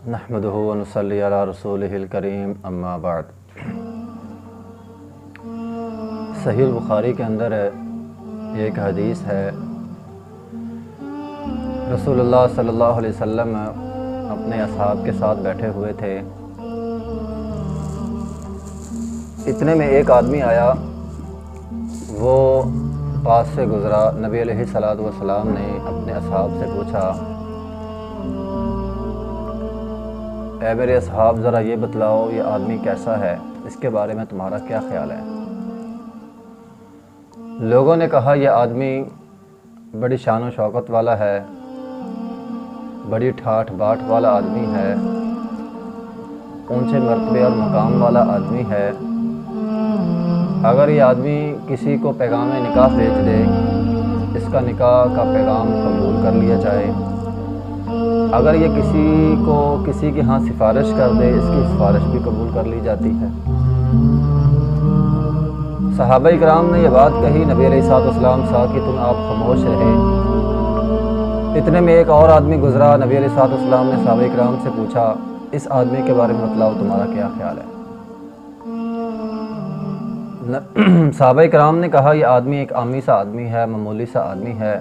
نحمدہ و نصلی علی رسولہ الکریم اما بعد۔ صحیح البخاری کے اندر ایک حدیث ہے، رسول اللہ صلی اللہ علیہ وسلم اپنے اصحاب کے ساتھ بیٹھے ہوئے تھے۔ اتنے میں ایک آدمی آیا، وہ پاس سے گزرا۔ نبی علیہ الصلوۃ والسلام نے اپنے اصحاب سے پوچھا، اے میرے اصحاب، ذرا یہ بتلاؤ یہ آدمی کیسا ہے، اس کے بارے میں تمہارا کیا خیال ہے؟ لوگوں نے کہا یہ آدمی بڑی شان و شوکت والا ہے، بڑی ٹھاٹھ باٹھ والا آدمی ہے، اونچے مرتبے اور مقام والا آدمی ہے۔ اگر یہ آدمی کسی کو پیغام نکاح بھیج دے، اس کا نکاح کا پیغام قبول کر لیا جائے۔ اگر یہ کسی کے ہاں سفارش کر دے، اس کی سفارش بھی قبول کر لی جاتی ہے۔ صحابہ کرام نے یہ بات کہی، نبی علیہ الصلوۃ والسلام ساکتun، آپ خاموش رہے۔ اتنے میں ایک اور آدمی گزرا۔ نبی علیہ الصلوۃ والسلام نے صحابہ کرام سے پوچھا، اس آدمی کے بارے میں بتلاؤ تمہارا کیا خیال ہے؟ صحابہ کرام نے کہا یہ آدمی ایک عامی سا آدمی ہے، معمولی سا آدمی ہے،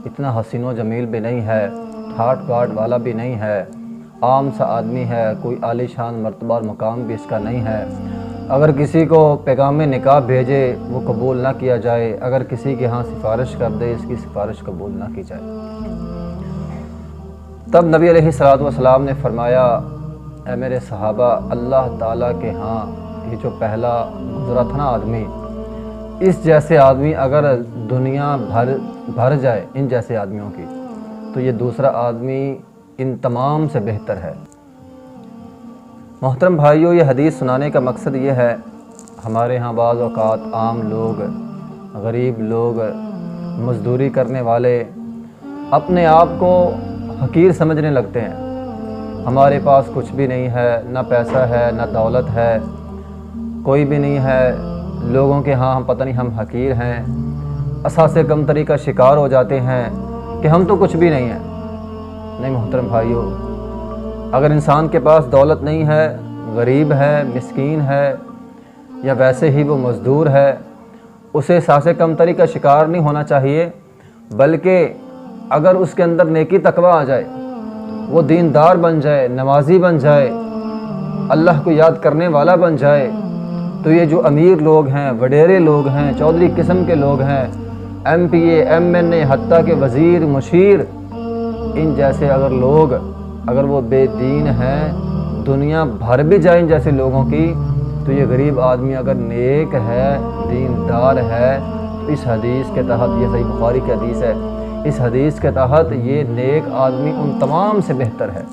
اتنا حسین و جمیل بھی نہیں ہے، ٹھاٹ باٹ والا بھی نہیں ہے، عام سا آدمی ہے، کوئی عالی شان مرتبہ اور مقام بھی اس کا نہیں ہے۔ اگر کسی کو پیغام نکاح بھیجے وہ قبول نہ کیا جائے، اگر کسی کے ہاں سفارش کر دے اس کی سفارش قبول نہ کی جائے۔ تب نبی علیہ الصلوۃ والسلام نے فرمایا، اے میرے صحابہ، اللہ تعالیٰ کے ہاں یہ جو پہلا گزرا تھا نا آدمی، اس جیسے آدمی اگر دنیا بھر جائے ان جیسے آدمیوں کی، تو یہ دوسرا آدمی ان تمام سے بہتر ہے۔ محترم بھائیوں، یہ حدیث سنانے کا مقصد یہ ہے، ہمارے ہاں بعض اوقات عام لوگ، غریب لوگ، مزدوری کرنے والے اپنے آپ کو حقیر سمجھنے لگتے ہیں۔ ہمارے پاس کچھ بھی نہیں ہے، نہ پیسہ ہے، نہ دولت ہے، کوئی بھی نہیں ہے، لوگوں کے ہاں ہم پتہ نہیں ہم حقیر ہیں، احساس کمتری کا شکار ہو جاتے ہیں کہ ہم تو کچھ بھی نہیں ہیں۔ نہیں محترم بھائیوں، اگر انسان کے پاس دولت نہیں ہے، غریب ہے، مسکین ہے، یا ویسے ہی وہ مزدور ہے، اسے احساس کمتری کا شکار نہیں ہونا چاہیے، بلکہ اگر اس کے اندر نیکی تقویٰ آ جائے، وہ دیندار بن جائے، نمازی بن جائے، اللہ کو یاد کرنے والا بن جائے، تو یہ جو امیر لوگ ہیں، وڈیرے لوگ ہیں، چودھری قسم کے لوگ ہیں، ایم پی اے، ایم این اے، حتیٰ کہ وزیر، مشیر، ان جیسے اگر لوگ اگر وہ بے دین ہیں، دنیا بھر بھی جائے ان جیسے لوگوں کی، تو یہ غریب آدمی اگر نیک ہے، دیندار ہے، تو اس حدیث کے تحت، یہ صحیح بخاری کی حدیث ہے، اس حدیث کے تحت یہ نیک آدمی ان تمام سے بہتر ہے۔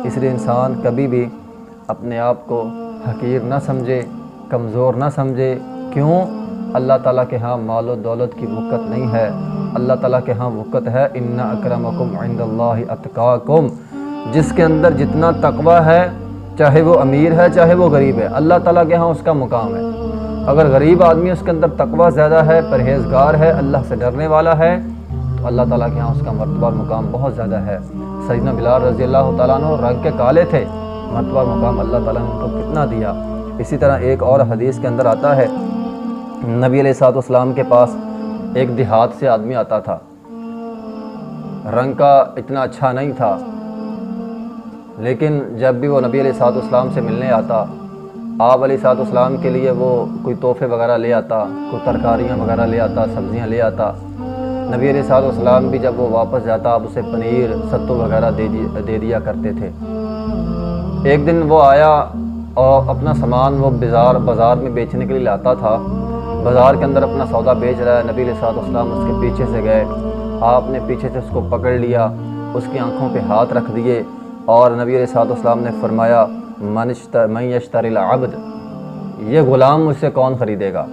اس لیے انسان کبھی بھی اپنے آپ کو حقیر نہ سمجھے، کمزور نہ سمجھے۔ کیوں؟ اللہ تعالیٰ کے ہاں مال و دولت کی وقت نہیں ہے، اللہ تعالیٰ کے ہاں وقت ہے ان اکرمکم عند اللہ اتقاکم۔ جس کے اندر جتنا تقویٰ ہے، چاہے وہ امیر ہے چاہے وہ غریب ہے، اللہ تعالیٰ کے ہاں اس کا مقام ہے۔ اگر غریب آدمی اس کے اندر تقویٰ زیادہ ہے، پرہیزگار ہے، اللہ سے ڈرنے والا ہے، تو اللہ تعالیٰ کے ہاں اس کا مرتبہ اور مقام بہت زیادہ ہے۔ سیدنا بلال رضی اللہ تعالیٰ عنہ رنگ کے کالے تھے، مرتبہ اور مقام اللہ تعالیٰ نے ان کو کتنا دیا۔ اسی طرح ایک اور حدیث کے اندر آتا ہے، نبی علیہ الصلوۃ والسلام کے پاس ایک دیہات سے آدمی آتا تھا، رنگ کا اتنا اچھا نہیں تھا، لیکن جب بھی وہ نبی علیہ الصلوۃ والسلام سے ملنے آتا، آپ علیہ الصلوۃ والسلام کے لیے وہ کوئی تحفے وغیرہ لے آتا، کوئی ترکاریاں وغیرہ لے آتا، سبزیاں لے آتا۔ نبی علیہ الصلوۃ والسلام بھی جب وہ واپس جاتا، آپ اسے پنیر، ستو وغیرہ دے دیا کرتے تھے۔ ایک دن وہ آیا اور اپنا سامان وہ بازار میں بیچنے کے لیے لاتا تھا، بازار کے اندر اپنا سودا بیچ رہا ہے۔ نبی علیہ الصلوۃ والسلام اس کے پیچھے سے گئے، آپ نے پیچھے سے اس کو پکڑ لیا، اس کی آنکھوں پہ ہاتھ رکھ دیے، اور نبی علیہ الصلوۃ والسلام نے فرمایا، من یشتری العبد، یہ غلام مجھ سے کون خریدے گا؟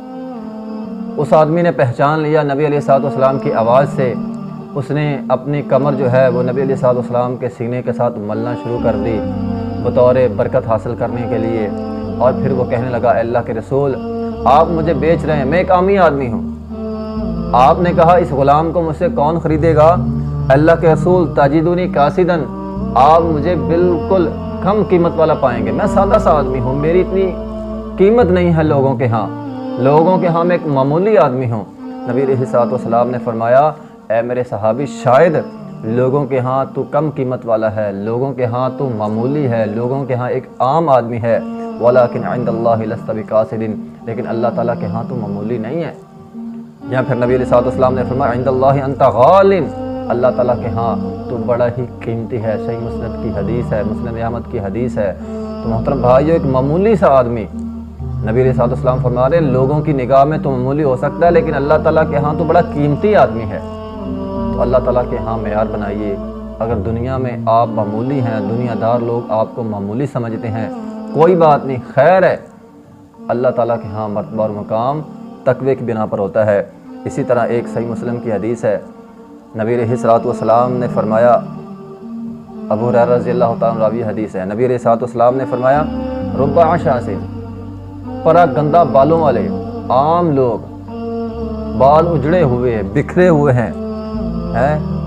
اس آدمی نے پہچان لیا نبی علیہ الصلوۃ والسلام کی آواز سے، اس نے اپنی کمر جو ہے وہ نبی علیہ الصلوۃ والسلام کے سینے کے ساتھ ملنا شروع کر دی بطور برکت حاصل کرنے کے لیے، اور پھر وہ کہنے لگا، اے اللہ کے رسول، آپ مجھے بیچ رہے ہیں، میں ایک عامی آدمی ہوں، آپ نے کہا اس غلام کو مجھ سے کون خریدے گا؟ اللہ کے رسول، تاجدونی کاسدن، آپ مجھے بالکل کم قیمت والا پائیں گے، میں سادہ سا آدمی ہوں، میری اتنی قیمت نہیں ہے لوگوں کے ہاں، میں ایک معمولی آدمی ہوں۔ نبی علیہ الصلوۃ والسلام نے فرمایا، اے میرے صحابی، شاید لوگوں کے ہاں تو کم قیمت والا ہے، لوگوں کے ہاں تو معمولی ہے، لوگوں کے ہاں ایک عام آدمی ہے، وَلَٰكِنْ عِنْدَ اللَّهِ لَسْتَ بِقَاصِدٍ، لیکن اللہ تعالیٰ کے ہاں تو معمولی نہیں ہے۔ یا پھر نبی علیہ الصلوۃ والسلام نے فرمایا، عِنْدَ اللَّهِ أَنْتَ غَالٍ، اللہ تعالیٰ کے ہاں تو بڑا ہی قیمتی ہے۔ صحیح مسند کی حدیث ہے، مسند احمد کی حدیث ہے۔ تو محترم بھائیو، ایک معمولی سا آدمی، نبی علیہ الصلوۃ والسلام فرما رہے ہیں، لوگوں کی نگاہ میں تو معمولی ہو سکتا ہے، لیکن اللہ تعالیٰ کے ہاں تو بڑا قیمتی آدمی ہے۔ تو اللہ تعالیٰ کے ہاں معیار بنائیے۔ اگر دنیا میں آپ معمولی ہیں، دنیا دار لوگ آپ کو معمولی سمجھتے ہیں، کوئی بات نہیں، خیر ہے، اللہ تعالیٰ کے ہاں مرتبہ اور مقام تقوی کی بنا پر ہوتا ہے۔ اسی طرح ایک صحیح مسلم کی حدیث ہے، نبی علیہ الصلوۃ والسلام نے فرمایا، ابو ہریرہ رضی اللہ تعالیٰ عنہ راوی حدیث ہے، نبی علیہ الصلوۃ والسلام نے فرمایا، رب عشاس، پرا گندہ بالوں والے عام لوگ، بال اجڑے ہوئے، بکھرے ہوئے ہیں،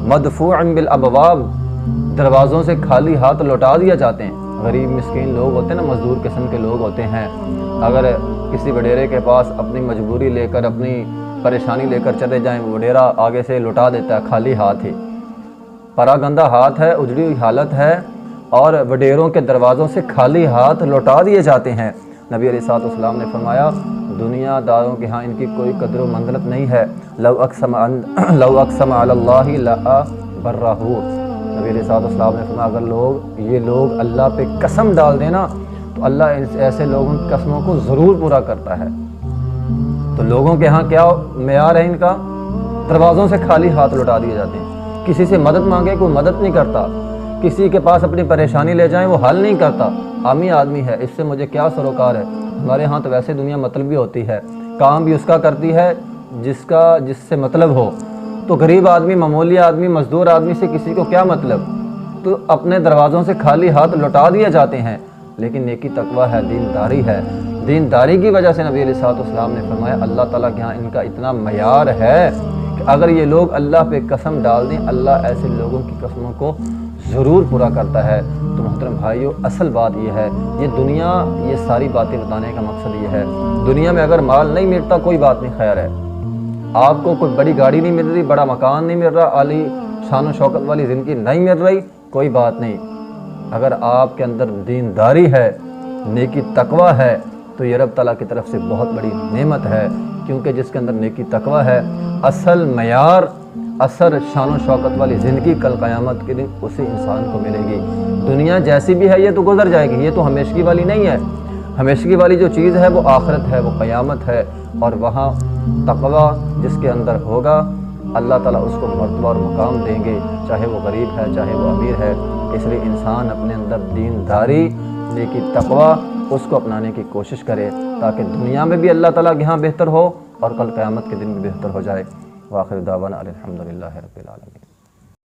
مدفوع بالابواب، دروازوں سے خالی ہاتھ لوٹا دیا جاتے ہیں۔ غریب مسکین لوگ ہوتے ہیں نا، مزدور قسم کے لوگ ہوتے ہیں، اگر کسی وڈیرے کے پاس اپنی مجبوری لے کر، اپنی پریشانی لے کر چلے جائیں، وڈیرا آگے سے لوٹا دیتا ہے خالی ہاتھ ہی، پرا گندہ ہاتھ ہے، اجڑی ہوئی حالت ہے، اور وڈیروں کے دروازوں سے خالی ہاتھ لوٹا دیے جاتے ہیں۔ نبی علیہ الصلوۃ والسلام نے فرمایا، دنیا داروں کے ہاں ان کی کوئی قدر و منزلت نہیں ہے، لو اقسم علی اللہ لأبرہ، نبی علیہ الصلوۃ والسلام نے فرمایا، اگر یہ لوگ اللہ پہ قسم ڈال دیں نا، تو اللہ ایسے لوگوں کی قسموں کو ضرور پورا کرتا ہے۔ تو لوگوں کے ہاں کیا معیار ہے ان کا؟ دروازوں سے خالی ہاتھ لوٹا دیے جاتے ہیں، کسی سے مدد مانگے کوئی مدد نہیں کرتا، کسی کے پاس اپنی پریشانی لے جائیں وہ حل نہیں کرتا، عامی آدمی ہے، اس سے مجھے کیا سروکار ہے۔ ہمارے ہاں تو ویسے دنیا مطلبی ہوتی ہے، کام بھی اس کا کرتی ہے جس سے مطلب ہو، تو غریب آدمی، معمولی آدمی، مزدور آدمی سے کسی کو کیا مطلب؟ تو اپنے دروازوں سے خالی ہاتھ لوٹا دیے جاتے ہیں۔ لیکن نیکی تقویٰ ہے، دینداری ہے، دینداری کی وجہ سے نبی علیہ الصلوۃ والسلام نے فرمایا، اللہ تعالیٰ کے ہاں ان کا اتنا معیار ہے کہ اگر یہ لوگ اللہ پہ قسم ڈال دیں، اللہ ایسے لوگوں کی قسموں کو ضرور پورا کرتا ہے۔ تو محترم بھائیو، اصل بات یہ ہے، یہ ساری باتیں بتانے کا مقصد یہ ہے، دنیا میں اگر مال نہیں ملتا کوئی بات نہیں، خیر ہے، آپ کو کوئی بڑی گاڑی نہیں مل رہی، بڑا مکان نہیں مل رہا، عالی شان و شوکت والی زندگی نہیں مل رہی، کوئی بات نہیں، اگر آپ کے اندر دینداری ہے، نیکی تقویٰ ہے، تو یہ رب تعالیٰ کی طرف سے بہت بڑی نعمت ہے، کیونکہ جس کے اندر نیکی تقویٰ ہے، اصل معیار، اثر شان و شوکت والی زندگی کل قیامت کے دن اسی انسان کو ملے گی۔ دنیا جیسی بھی ہے یہ تو گزر جائے گی، یہ تو ہمیشگی والی نہیں ہے، ہمیشگی والی جو چیز ہے وہ آخرت ہے، وہ قیامت ہے، اور وہاں تقویٰ جس کے اندر ہوگا اللہ تعالیٰ اس کو مرتبہ اور مقام دیں گے، چاہے وہ غریب ہے، چاہے وہ امیر ہے۔ اس لیے انسان اپنے اندر دینداری، نیکی تقویٰ اس کو اپنانے کی کوشش کرے، تاکہ دنیا میں بھی اللہ تعالیٰ کے ہاں بہتر ہو اور کل قیامت کے دن بھی بہتر ہو جائے۔ وآخر دعوانا الحمدللہ رب العالمین۔